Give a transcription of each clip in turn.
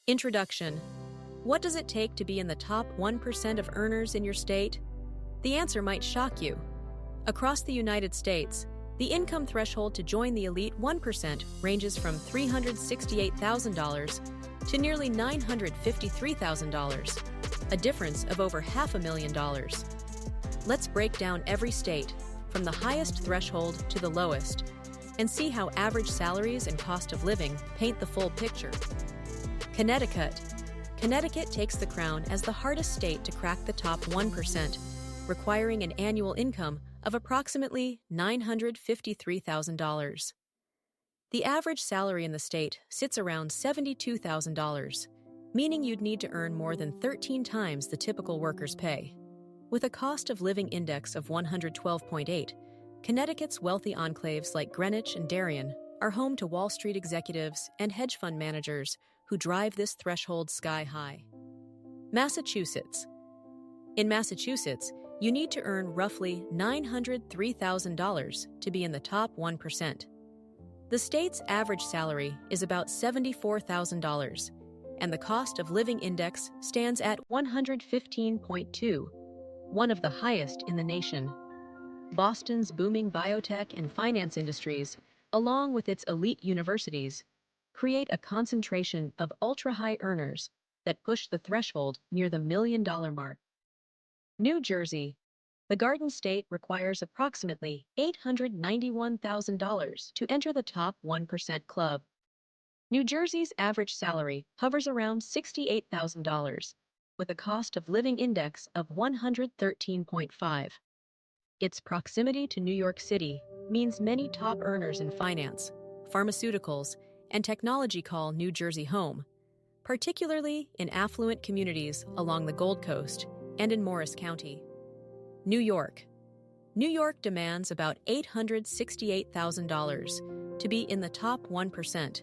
Introduction. What does it take to be in the top 1% of earners in your state? The answer might shock you. Across the United States, the income threshold to join the elite 1% ranges from $368,000 to nearly $953,000, a difference of over $500,000. Let's break down every state, from the highest threshold to the lowest, and see how average salaries and cost of living paint the full picture. Connecticut. Connecticut takes the crown as the hardest state to crack the top 1%, requiring an annual income of approximately $953,000. The average salary in the state sits around $72,000, meaning you'd need to earn more than 13 times the typical worker's pay. With a cost of living index of 112.8, Connecticut's wealthy enclaves like Greenwich and Darien are home to Wall Street executives and hedge fund managers who drive this threshold sky high. Massachusetts. In Massachusetts, you need to earn roughly $903,000 to be in the top 1%. The state's average salary is about $74,000, and the cost of living index stands at 115.2, one of the highest in the nation. Boston's booming biotech and finance industries, along with its elite universities, create a concentration of ultra-high earners that push the threshold near the $1 million mark. New Jersey. The Garden State requires approximately $891,000 to enter the top 1% club. New Jersey's average salary hovers around $68,000, with a cost of living index of 113.5. Its proximity to New York City means many top earners in finance, pharmaceuticals, and technology call New Jersey home, particularly in affluent communities along the Gold Coast and in Morris County. New York. New York demands about $868,000 to be in the top 1%,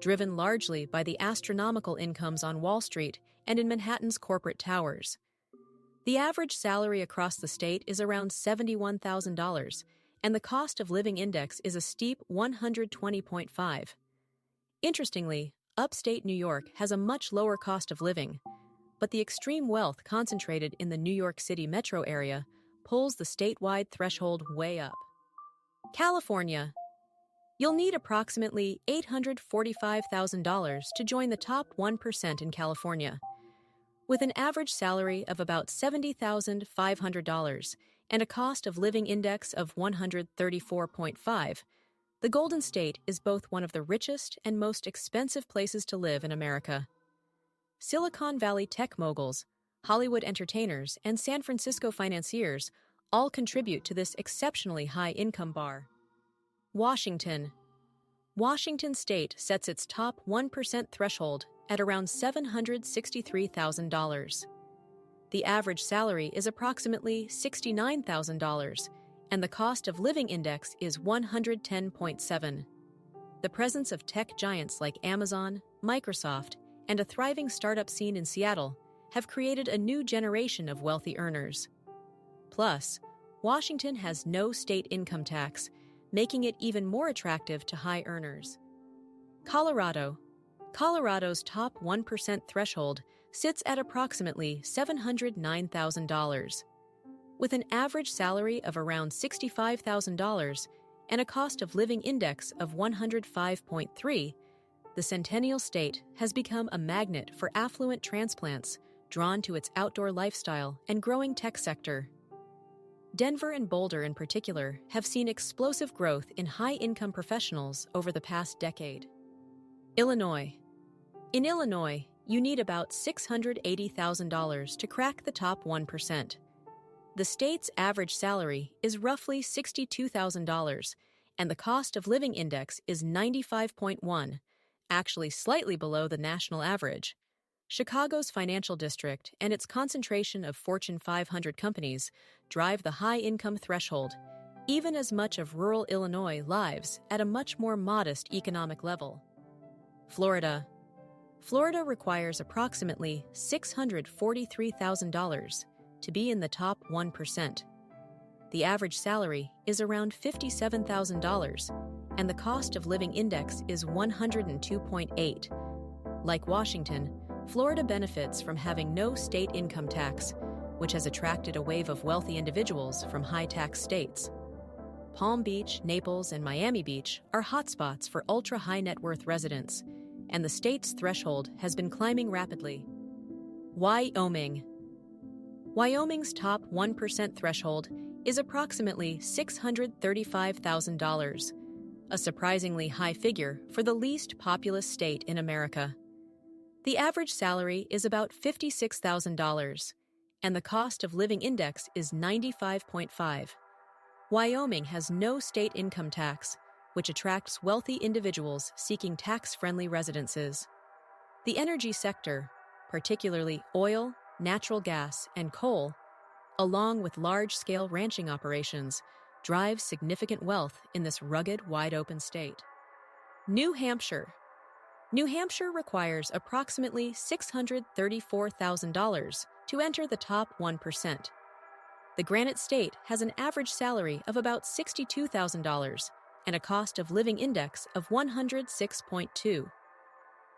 driven largely by the astronomical incomes on Wall Street and in Manhattan's corporate towers. The average salary across the state is around $71,000, and the cost of living index is a steep 120.5. Interestingly, upstate New York has a much lower cost of living, but the extreme wealth concentrated in the New York City metro area pulls the statewide threshold way up. California. You'll need approximately $845,000 to join the top 1% in California. With an average salary of about $70,500 and a cost of living index of 134.5, the Golden State is both one of the richest and most expensive places to live in America. Silicon Valley tech moguls, Hollywood entertainers, and San Francisco financiers all contribute to this exceptionally high income bar. Washington. Washington State sets its top 1% threshold at around $763,000. The average salary is approximately $69,000, and the cost of living index is 110.7. The presence of tech giants like Amazon, Microsoft, and a thriving startup scene in Seattle have created a new generation of wealthy earners. Plus, Washington has no state income tax, making it even more attractive to high earners. Colorado. Colorado's top 1% threshold sits at approximately $709,000. With an average salary of around $65,000 and a cost of living index of 105.3, the Centennial State has become a magnet for affluent transplants drawn to its outdoor lifestyle and growing tech sector. Denver and Boulder in particular have seen explosive growth in high-income professionals over the past decade. Illinois. In Illinois, you need about $680,000 to crack the top 1%. The state's average salary is roughly $62,000, and the cost of living index is 95.1, actually slightly below the national average. Chicago's financial district and its concentration of Fortune 500 companies drive the high-income threshold, even as much of rural Illinois lives at a much more modest economic level. Florida. Florida requires approximately $643,000 to be in the top 1%. The average salary is around $57,000, and the cost of living index is 102.8. Like Washington, Florida benefits from having no state income tax, which has attracted a wave of wealthy individuals from high-tax states. Palm Beach, Naples, and Miami Beach are hotspots for ultra-high net worth residents, and the state's threshold has been climbing rapidly. Wyoming. Wyoming's top 1% threshold is approximately $635,000, a surprisingly high figure for the least populous state in America. The average salary is about $56,000, and the cost of living index is 95.5. Wyoming has no state income tax, which attracts wealthy individuals seeking tax-friendly residences. The energy sector, particularly oil, natural gas, and coal, along with large-scale ranching operations, drives significant wealth in this rugged, wide-open state. New Hampshire. New Hampshire requires approximately $634,000 to enter the top 1%. The Granite State has an average salary of about $62,000 and a cost of living index of 106.2.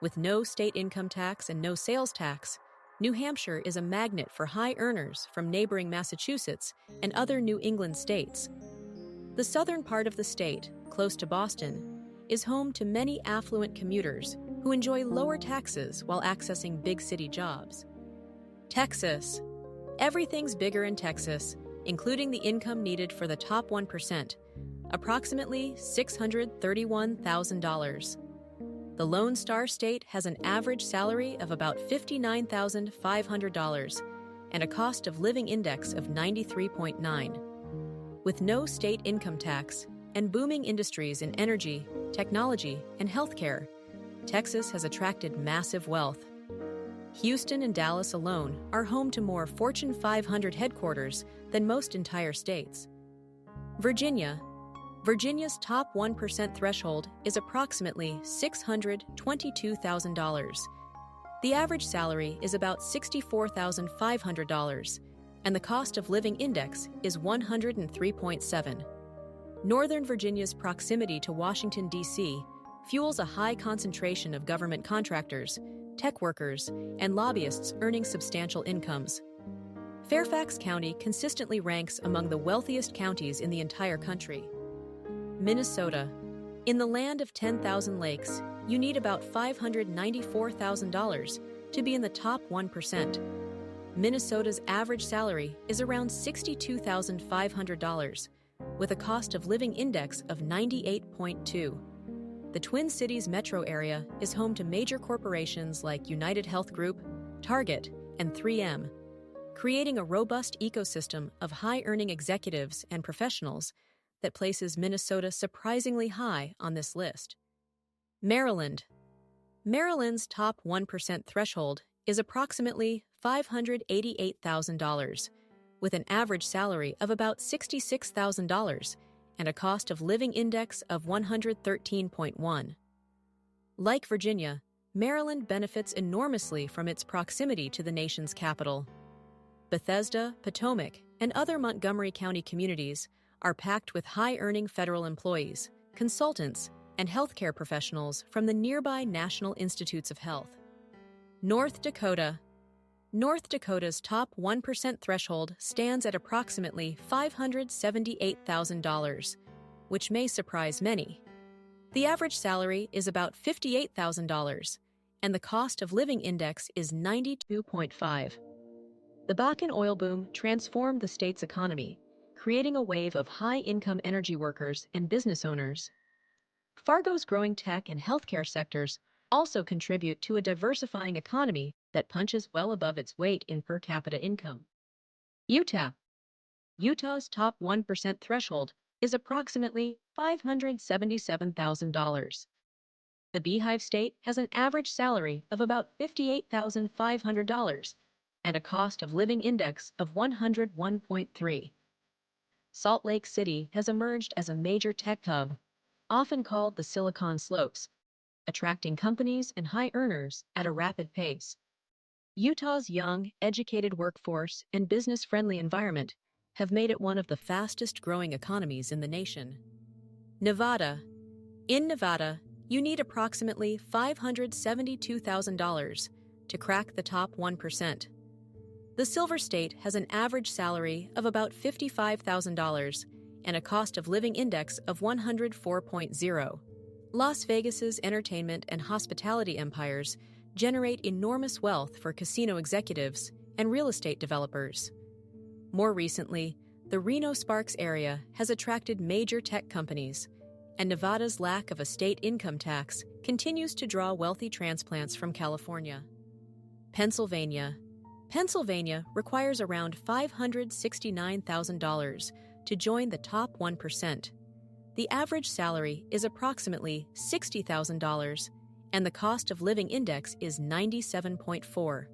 With no state income tax and no sales tax, New Hampshire is a magnet for high earners from neighboring Massachusetts and other New England states. The southern part of the state, close to Boston, is home to many affluent commuters who enjoy lower taxes while accessing big city jobs. Texas. Everything's bigger in Texas, including the income needed for the top 1%, approximately $631,000. The Lone Star State has an average salary of about $59,500 and a cost of living index of 93.9. With no state income tax and booming industries in energy, technology, and healthcare, Texas has attracted massive wealth. Houston and Dallas alone are home to more Fortune 500 headquarters than most entire states. Virginia. Virginia's top 1% threshold is approximately $622,000. The average salary is about $64,500, and the cost of living index is 103.7. Northern Virginia's proximity to Washington, D.C., fuels a high concentration of government contractors, tech workers, and lobbyists earning substantial incomes. Fairfax County consistently ranks among the wealthiest counties in the entire country. Minnesota. In the land of 10,000 lakes, you need about $594,000 to be in the top 1%. Minnesota's average salary is around $62,500, with a cost of living index of 98.2. The Twin Cities metro area is home to major corporations like United Health Group, Target, and 3M, creating a robust ecosystem of high-earning executives and professionals that places Minnesota surprisingly high on this list. Maryland. Maryland's top 1% threshold is approximately $588,000, with an average salary of about $66,000 and a cost of living index of 113.1. Like Virginia, Maryland benefits enormously from its proximity to the nation's capital. Bethesda, Potomac, and other Montgomery County communities are packed with high-earning federal employees, consultants, and healthcare professionals from the nearby National Institutes of Health. North Dakota. North Dakota's top 1% threshold stands at approximately $578,000, which may surprise many. The average salary is about $58,000, and the cost of living index is 92.5. The Bakken oil boom transformed the state's economy, creating a wave of high-income energy workers and business owners. Fargo's growing tech and healthcare sectors also contribute to a diversifying economy that punches well above its weight in per capita income. Utah. Utah's top 1% threshold is approximately $577,000. The Beehive State has an average salary of about $58,500 and a cost of living index of 101.3. Salt Lake City has emerged as a major tech hub, often called the Silicon Slopes, attracting companies and high earners at a rapid pace. Utah's young, educated workforce and business-friendly environment have made it one of the fastest-growing economies in the nation. Nevada. In Nevada, You need approximately $572,000 to crack the top 1%. The Silver State has an average salary of about $55,000 and a cost of living index of 104.0. Las Vegas's entertainment and hospitality empires generate enormous wealth for casino executives and real estate developers. More recently, the Reno-Sparks area has attracted major tech companies, and Nevada's lack of a state income tax continues to draw wealthy transplants from California. Pennsylvania. Pennsylvania requires around $569,000 to join the top 1%. The average salary is approximately $60,000, and the cost of living index is 97.4.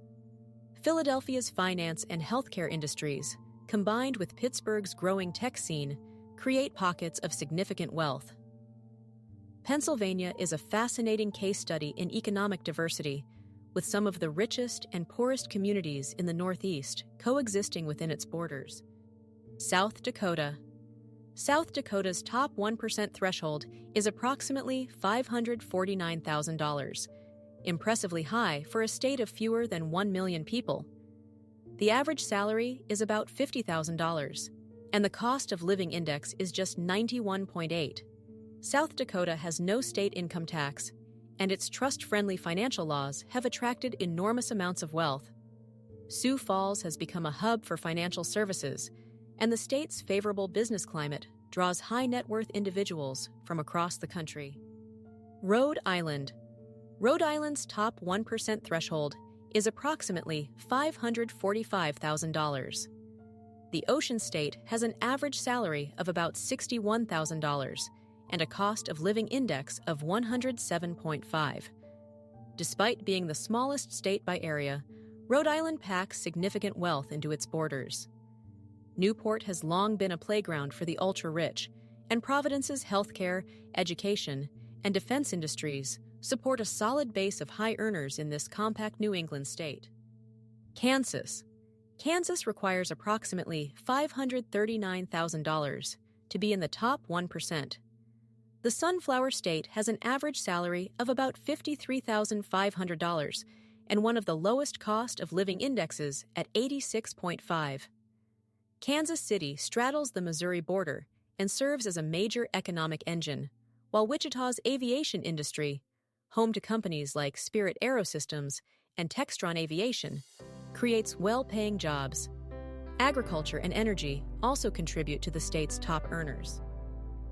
Philadelphia's finance and healthcare industries, combined with Pittsburgh's growing tech scene, create pockets of significant wealth. Pennsylvania is a fascinating case study in economic diversity, with some of the richest and poorest communities in the Northeast coexisting within its borders. South Dakota. South Dakota's top 1% threshold is approximately $549,000, impressively high for a state of fewer than 1 million people. The average salary is about $50,000, and the cost of living index is just 91.8. South Dakota has no state income tax, and its trust-friendly financial laws have attracted enormous amounts of wealth. Sioux Falls has become a hub for financial services, and the state's favorable business climate draws high-net-worth individuals from across the country. Rhode Island. Rhode Island's top 1% threshold is approximately $545,000. The Ocean State has an average salary of about $61,000 and a cost of living index of 107.5. Despite being the smallest state by area, Rhode Island packs significant wealth into its borders. Newport has long been a playground for the ultra-rich, and Providence's healthcare, education, and defense industries support a solid base of high earners in this compact New England state. Kansas. Kansas requires approximately $539,000 to be in the top 1%. The Sunflower State has an average salary of about $53,500 and one of the lowest cost of living indexes at 86.5. Kansas City straddles the Missouri border and serves as a major economic engine, while Wichita's aviation industry, home to companies like Spirit Aerosystems and Textron Aviation, creates well-paying jobs. Agriculture and energy also contribute to the state's top earners.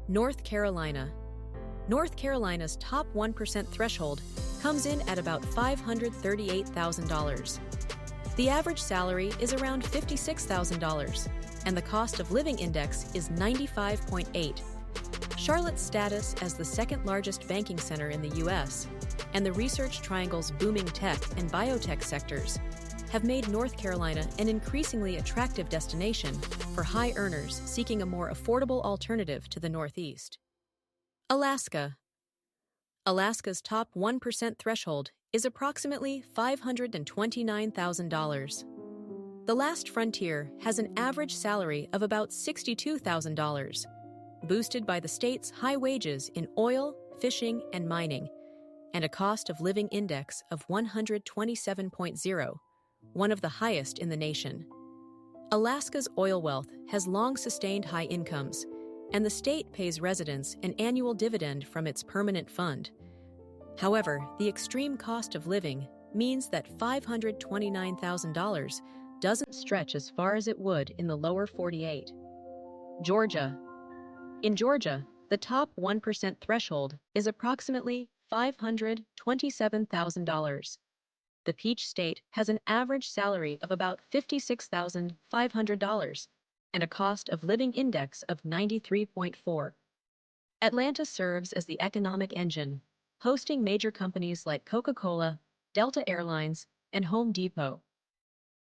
North Carolina. North Carolina's top 1% threshold comes in at about $538,000. The average salary is around $56,000, and the cost of living index is 95.8. Charlotte's status as the second-largest banking center in the U.S. and the Research Triangle's booming tech and biotech sectors have made North Carolina an increasingly attractive destination for high earners seeking a more affordable alternative to the Northeast. Alaska. Alaska's top 1% threshold is approximately $529,000. The Last Frontier has an average salary of about $62,000, boosted by the state's high wages in oil, fishing, and mining, and a cost of living index of 127.0, one of the highest in the nation. Alaska's oil wealth has long sustained high incomes, and the state pays residents an annual dividend from its permanent fund. However, the extreme cost of living means that $529,000 doesn't stretch as far as it would in the lower 48. Georgia. In Georgia, the top 1% threshold is approximately $527,000. The Peach State has an average salary of about $56,500 and a cost of living index of 93.4. Atlanta serves as the economic engine, hosting major companies like Coca-Cola, Delta Airlines, and Home Depot.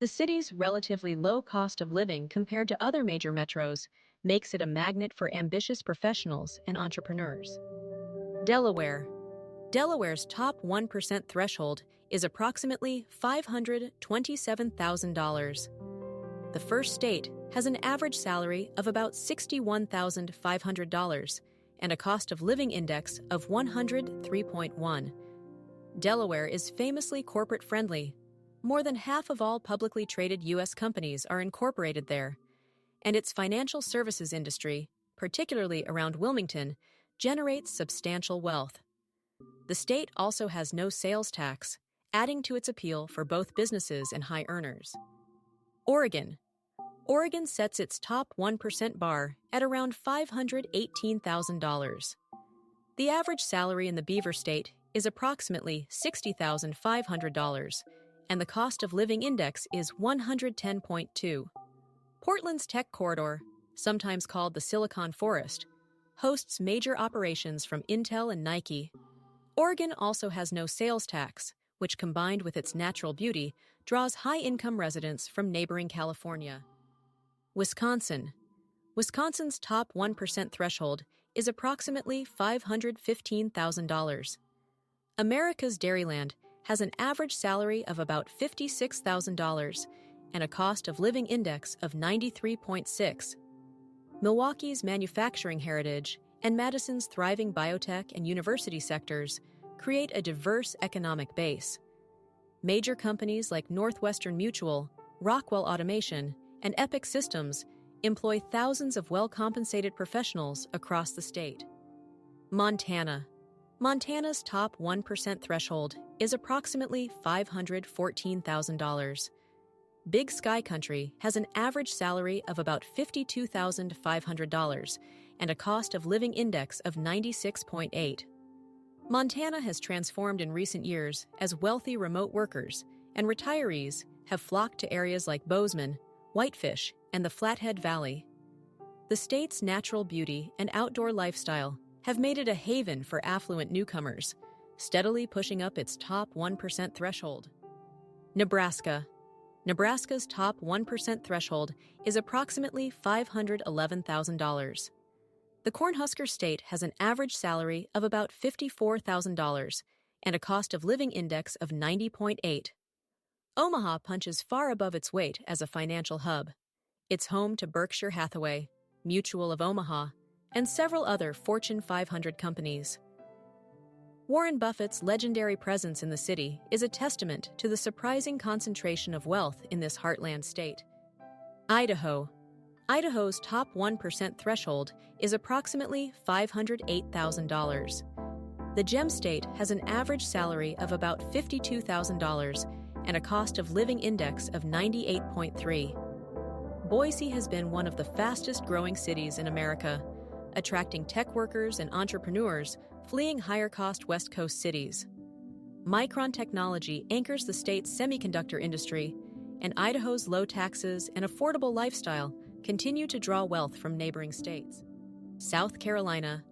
The city's relatively low cost of living compared to other major metros makes it a magnet for ambitious professionals and entrepreneurs. Delaware. Delaware's top 1% threshold is approximately $527,000. The first state has an average salary of about $61,500 and a cost of living index of 103.1. Delaware is famously corporate-friendly. More than half of all publicly traded U.S. companies are incorporated there, and its financial services industry, particularly around Wilmington, generates substantial wealth. The state also has no sales tax, adding to its appeal for both businesses and high earners. Oregon. Oregon sets its top 1% bar at around $518,000. The average salary in the Beaver State is approximately $60,500, and the cost of living index is 110.2. Portland's tech corridor, sometimes called the Silicon Forest, hosts major operations from Intel and Nike. Oregon also has no sales tax, which combined with its natural beauty, draws high-income residents from neighboring California. Wisconsin. Wisconsin's top 1% threshold is approximately $515,000. America's Dairyland has an average salary of about $56,000 and a cost of living index of 93.6. Milwaukee's manufacturing heritage and Madison's thriving biotech and university sectors create a diverse economic base. Major companies like Northwestern Mutual, Rockwell Automation, and Epic Systems employ thousands of well-compensated professionals across the state. Montana. Montana's top 1% threshold is approximately $514,000. Big Sky Country has an average salary of about $52,500 and a cost of living index of 96.8. Montana has transformed in recent years as wealthy remote workers and retirees have flocked to areas like Bozeman, Whitefish, and the Flathead Valley. The state's natural beauty and outdoor lifestyle have made it a haven for affluent newcomers, steadily pushing up its top 1% threshold. Nebraska. Nebraska's top 1% threshold is approximately $511,000. The Cornhusker State has an average salary of about $54,000 and a cost of living index of 90.8. Omaha punches far above its weight as a financial hub. It's home to Berkshire Hathaway, Mutual of Omaha, and several other Fortune 500 companies. Warren Buffett's legendary presence in the city is a testament to the surprising concentration of wealth in this heartland state. Idaho. Idaho's top 1% threshold is approximately $508,000. The Gem State has an average salary of about $52,000 and a cost of living index of 98.3. Boise has been one of the fastest-growing cities in America, attracting tech workers and entrepreneurs fleeing higher-cost West Coast cities. Micron Technology anchors the state's semiconductor industry, and Idaho's low taxes and affordable lifestyle continue to draw wealth from neighboring states. South Carolina.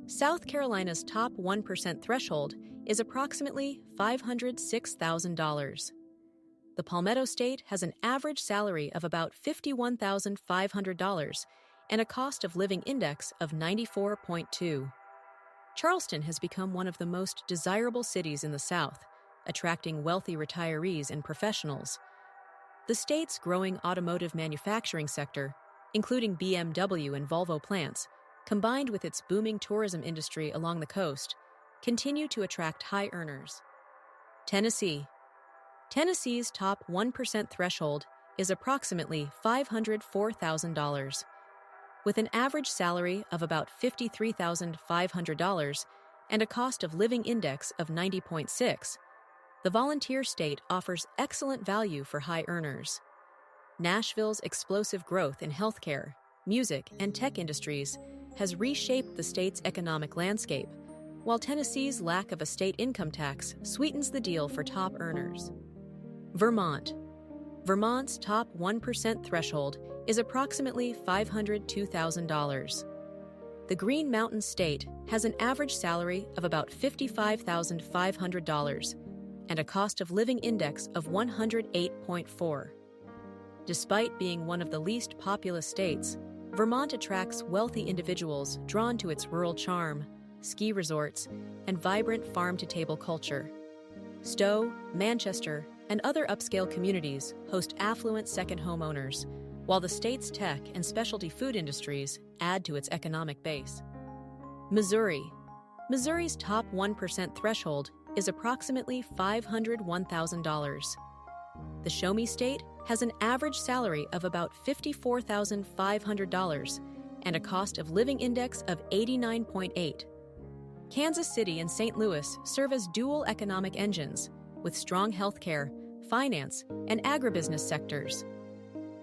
South Carolina's top 1% threshold is approximately $506,000. The Palmetto State has an average salary of about $51,500 and a cost of living index of 94.2. Charleston has become one of the most desirable cities in the South, attracting wealthy retirees and professionals. The state's growing automotive manufacturing sector, including BMW and Volvo plants, combined with its booming tourism industry along the coast, continue to attract high earners. Tennessee. Tennessee's top 1% threshold is approximately $504,000. With an average salary of about $53,500 and a cost of living index of 90.6, the volunteer state offers excellent value for high earners. Nashville's explosive growth in healthcare, music, and tech industries has reshaped the state's economic landscape, while Tennessee's lack of a state income tax sweetens the deal for top earners. Vermont. Vermont's top 1% threshold is approximately $502,000. The Green Mountain State has an average salary of about $55,500 and a cost of living index of 108.4. Despite being one of the least populous states, Vermont attracts wealthy individuals drawn to its rural charm, ski resorts, and vibrant farm-to-table culture. Stowe, Manchester, and other upscale communities host affluent second homeowners, while the state's tech and specialty food industries add to its economic base. Missouri. Missouri's top 1% threshold is approximately $501,000. The Show Me State has an average salary of about $54,500 and a cost of living index of 89.8. Kansas City and St. Louis serve as dual economic engines with strong healthcare, finance, and agribusiness sectors.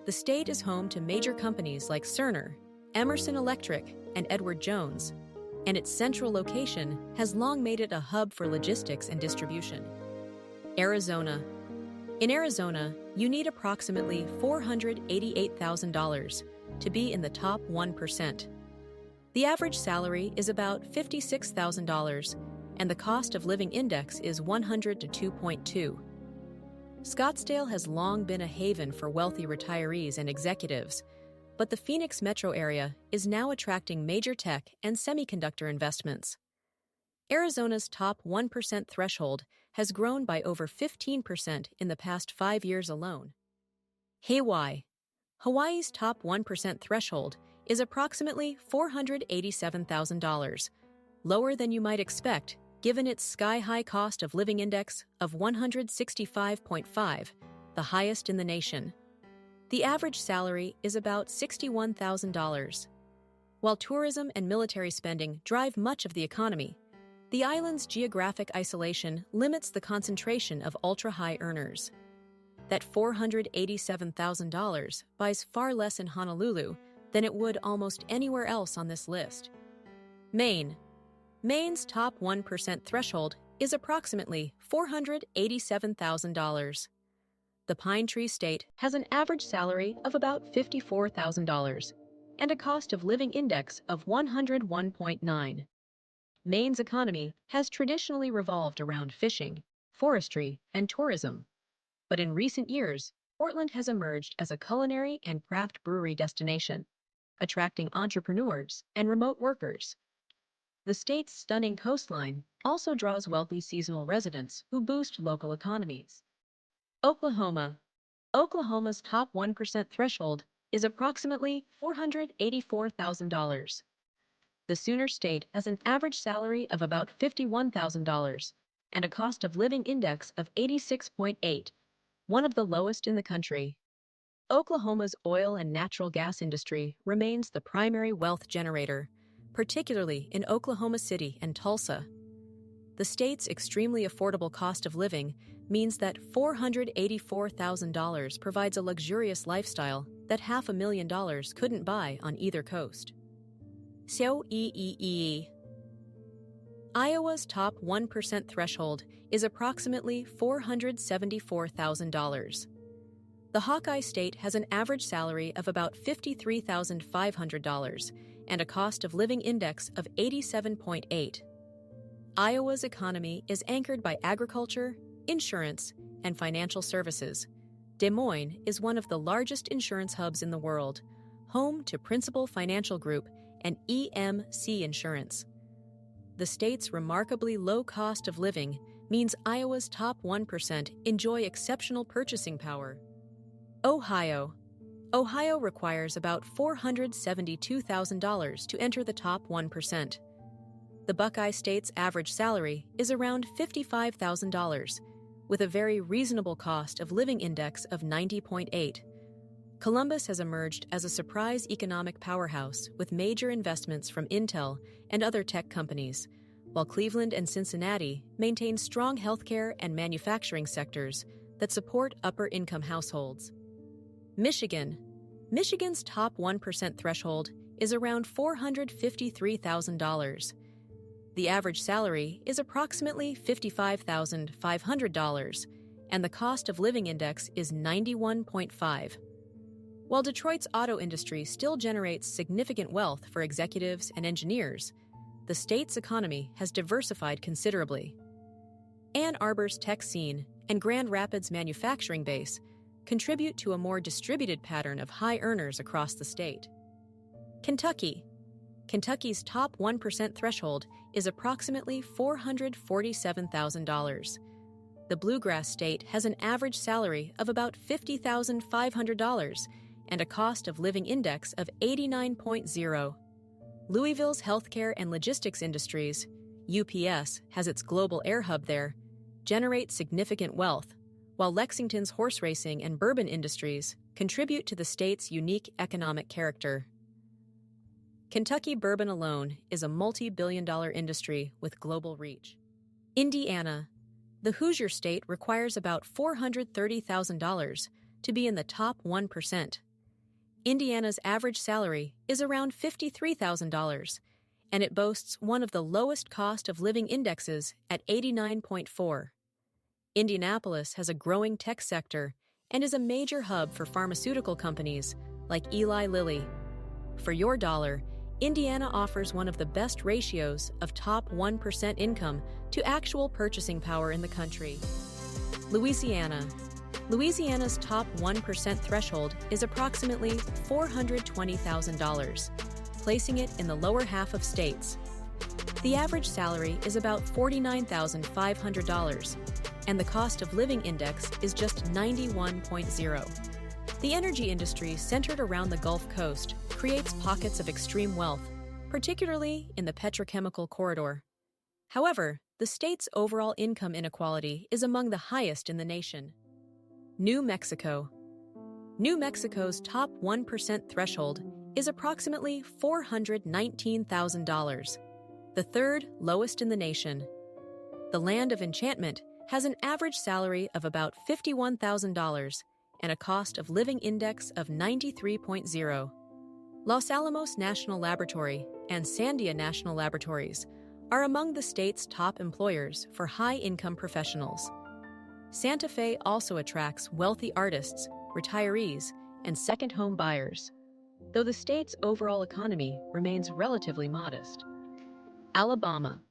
The state is home to major companies like Cerner, Emerson Electric, and Edward Jones, and its central location has long made it a hub for logistics and distribution. Arizona. In Arizona, you need approximately $488,000 to be in the top 1%. The average salary is about $56,000, and the cost of living index is 100 to 2.2. Scottsdale has long been a haven for wealthy retirees and executives, but the Phoenix metro area is now attracting major tech and semiconductor investments. Arizona's top 1% threshold has grown by over 15% in the past 5 years alone. Hawaii. Hawaii's top 1% threshold is approximately $487,000, lower than you might expect given its sky-high cost of living index of 165.5, the highest in the nation. The average salary is about $61,000. While tourism and military spending drive much of the economy, the island's geographic isolation limits the concentration of ultra-high earners. That $487,000 buys far less in Honolulu than it would almost anywhere else on this list. Maine. Maine's top 1% threshold is approximately $487,000. The Pine Tree State has an average salary of about $54,000 and a cost of living index of 101.9. Maine's economy has traditionally revolved around fishing, forestry, and tourism. But in recent years, Portland has emerged as a culinary and craft brewery destination, attracting entrepreneurs and remote workers. The state's stunning coastline also draws wealthy seasonal residents who boost local economies. Oklahoma. Oklahoma's top 1% threshold is approximately $484,000. The Sooner State has an average salary of about $51,000 and a cost of living index of 86.8, one of the lowest in the country. Oklahoma's oil and natural gas industry remains the primary wealth generator, particularly in Oklahoma City and Tulsa. The state's extremely affordable cost of living means that $484,000 provides a luxurious lifestyle that $500,000 couldn't buy on either coast. Iowa's top 1% threshold is approximately $474,000. The Hawkeye State has an average salary of about $53,500 and a cost of living index of 87.8. Iowa's economy is anchored by agriculture, insurance, and financial services. Des Moines is one of the largest insurance hubs in the world, home to Principal Financial Group and EMC Insurance. The state's remarkably low cost of living means Iowa's top 1% enjoy exceptional purchasing power. Ohio. Ohio requires about $472,000 to enter the top 1%. The Buckeye State's average salary is around $55,000, with a very reasonable cost of living index of 90.8. Columbus has emerged as a surprise economic powerhouse with major investments from Intel and other tech companies, while Cleveland and Cincinnati maintain strong healthcare and manufacturing sectors that support upper-income households. Michigan. Michigan's top 1% threshold is around $453,000. The average salary is approximately $55,500, and the cost of living index is 91.5. While Detroit's auto industry still generates significant wealth for executives and engineers, the state's economy has diversified considerably. Ann Arbor's tech scene and Grand Rapids' manufacturing base contribute to a more distributed pattern of high earners across the state. Kentucky. Kentucky's top 1% threshold is approximately $447,000. The Bluegrass State has an average salary of about $50,500 and a cost of living index of 89.0. Louisville's healthcare and logistics industries, UPS has its global air hub there, generate significant wealth, while Lexington's horse racing and bourbon industries contribute to the state's unique economic character. Kentucky bourbon alone is a multi-billion-dollar industry with global reach. Indiana, the Hoosier state, requires about $430,000 to be in the top 1%. Indiana's average salary is around $53,000, and it boasts one of the lowest cost of living indexes at 89.4. Indianapolis has a growing tech sector and is a major hub for pharmaceutical companies like Eli Lilly. For your dollar, Indiana offers one of the best ratios of top 1% income to actual purchasing power in the country. Louisiana. Louisiana's top 1% threshold is approximately $420,000, placing it in the lower half of states. The average salary is about $49,500, and the cost of living index is just 91.0. The energy industry centered around the Gulf Coast creates pockets of extreme wealth, particularly in the petrochemical corridor. However, the state's overall income inequality is among the highest in the nation. New Mexico. New Mexico's top 1% threshold is approximately $419,000, the third lowest in the nation. The Land of Enchantment has an average salary of about $51,000 and a cost of living index of 93.0. Los Alamos National Laboratory and Sandia National Laboratories are among the state's top employers for high-income professionals. Santa Fe also attracts wealthy artists, retirees, and second-home buyers, though the state's overall economy remains relatively modest. Alabama.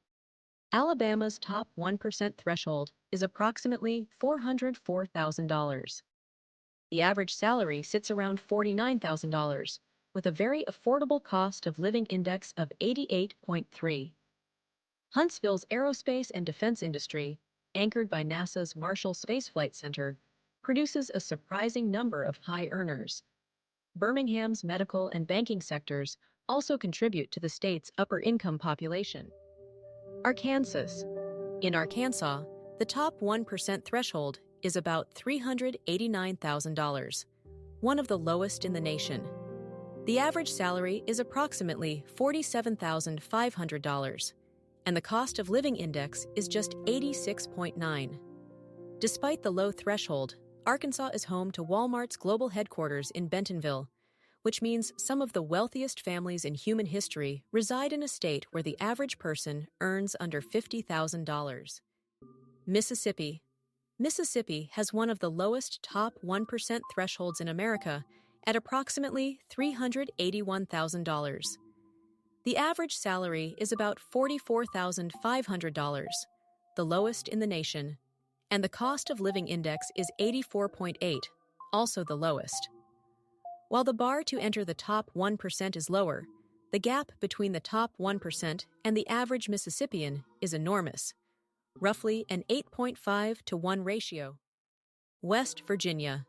Alabama's top 1% threshold is approximately $404,000. The average salary sits around $49,000, with a very affordable cost of living index of 88.3. Huntsville's aerospace and defense industry, anchored by NASA's Marshall Space Flight Center, produces a surprising number of high earners. Birmingham's medical and banking sectors also contribute to the state's upper-income population. Arkansas. In Arkansas, the top 1% threshold is about $389,000, one of the lowest in the nation. The average salary is approximately $47,500, and the cost of living index is just 86.9. Despite the low threshold, Arkansas is home to Walmart's global headquarters in Bentonville, which means some of the wealthiest families in human history reside in a state where the average person earns under $50,000. Mississippi. Mississippi has one of the lowest top 1% thresholds in America at approximately $381,000. The average salary is about $44,500, the lowest in the nation, and the cost of living index is 84.8, also the lowest. While the bar to enter the top 1% is lower, the gap between the top 1% and the average Mississippian is enormous, roughly an 8.5 to 1 ratio. West Virginia.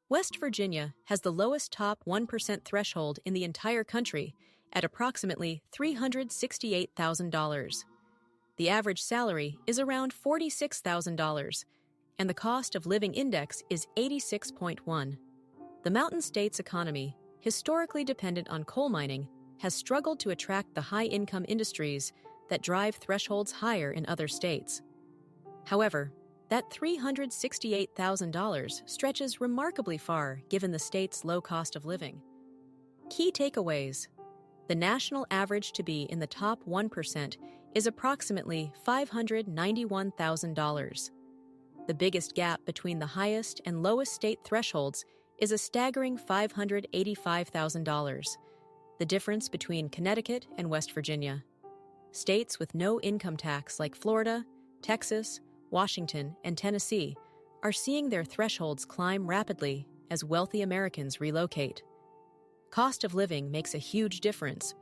West Virginia has the lowest top 1% threshold in the entire country at approximately $368,000. The average salary is around $46,000, and the cost of living index is 86.1. The Mountain State's economy, historically dependent on coal mining, has struggled to attract the high-income industries that drive thresholds higher in other states. However, that $368,000 stretches remarkably far given the state's low cost of living. Key takeaways. The national average to be in the top 1% is approximately $591,000. The biggest gap between the highest and lowest state thresholds is a staggering $585,000, the difference between Connecticut and West Virginia. States with no income tax like Florida, Texas, Washington, and Tennessee are seeing their thresholds climb rapidly as wealthy Americans relocate. Cost of living makes a huge difference.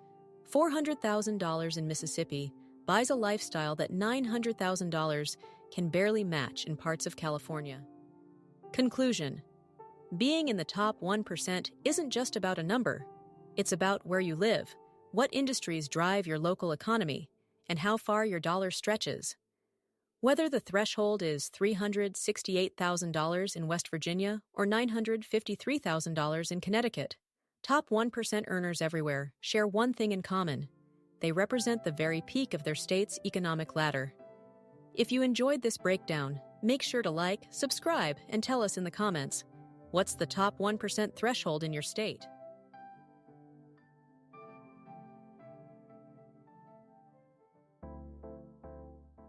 $400,000 in Mississippi buys a lifestyle that $900,000 can barely match in parts of California. Conclusion. Being in the top 1% isn't just about a number. It's about where you live, What industries drive your local economy, and how far your dollar stretches? Whether the threshold is $368,000 in West Virginia or $953,000 in Connecticut, top 1% earners everywhere share one thing in common. They represent the very peak of their state's economic ladder. If you enjoyed this breakdown, make sure to like, subscribe, and tell us in the comments, what's the top 1% threshold in your state?